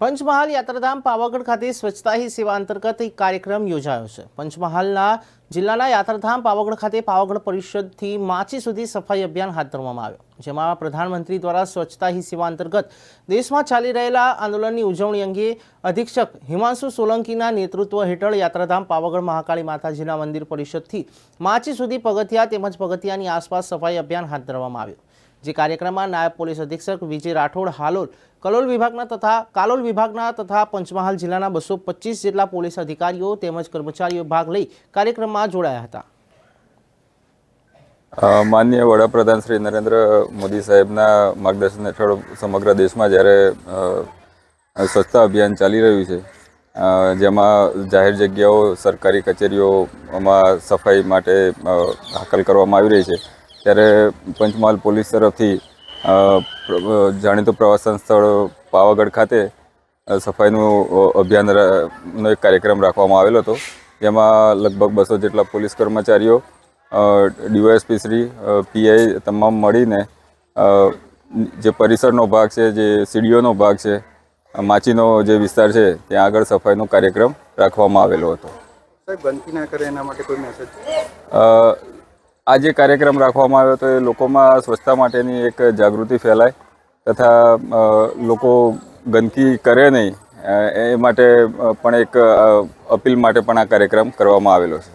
પંચમહાલ યાત્રાધામ પાવાગઢ ખાતે સ્વચ્છતા હી સેવા અંતર્ગત એક કાર્યક્રમ યોજાયો છે। પંચમહાલના જિલ્લાના યાત્રાધામ પાવાગઢ ખાતે પાવાગઢ પરિષદથી માચી સુધી સફાઈ અભિયાન હાથ ધરવામાં આવ્યો, જેમાં પ્રધાનમંત્રી દ્વારા સ્વચ્છતા હી સેવા અંતર્ગત દેશમાં ચાલી રહેલા આંદોલનની ઉજવણી અંગે અધિક્ષક હિમાંશુ સોલંકીના નેતૃત્વ હેઠળ યાત્રાધામ પાવાગઢ મહાકાળી માતાજીના મંદિર પરિષદથી માચી સુધી પગથિયા તેમજ પગથિયાની આસપાસ સફાઈ અભિયાન હાથ ધરવામાં આવ્યું। જે કાર્યક્રમમાં નાયબ પોલીસ અધિક્ષક વિજય રાઠોડ કાલોલ વિભાગના તથા પંચમહાલ જિલ્લાના 225 જેટલા પોલીસ અધિકારીઓ તેમજ કર્મચારીઓ ભાગ લઈ કાર્યક્રમમાં જોડાયા હતા। માનનીય વડાપ્રધાન શ્રી નરેન્દ્ર મોદી સાહેબના માર્ગદર્શન હેઠળ સમગ્ર દેશમાં જ્યારે સ્વચ્છતા અભિયાન ચાલી રહ્યું છે, જેમાં જાહેર જગ્યાઓ સરકારી કચેરીઓમાં સફાઈ માટે હાકલ કરવામાં આવી રહી છે, ત્યારે પંચમહાલ પોલીસ તરફથી જાણીતું પ્રવાસન સ્થળ પાવાગઢ ખાતે સફાઈનું અભિયાનનો એક કાર્યક્રમ રાખવામાં આવેલો હતો, જેમાં લગભગ 200 જેટલા પોલીસ કર્મચારીઓ, ડીવાયએસપી શ્રી, પીઆઈ તમામ મળીને જે પરિસરનો ભાગ છે, જે સીડીઓનો ભાગ છે, માચીનો જે વિસ્તાર છે ત્યાં આગળ સફાઈનો કાર્યક્રમ રાખવામાં આવેલો હતો। સાહેબ, ગંદકી ના કરે એના માટે કોઈ મેસેજ? આ જે કાર્યક્રમ રાખવામાં આવ્યો હતો એ લોકોમાં સ્વચ્છતા માટેની એક જાગૃતિ ફેલાય તથા લોકો ગંદકી કરે નહીં એ માટે પણ એક અપીલ માટે પણ આ કાર્યક્રમ કરવામાં આવેલો છે।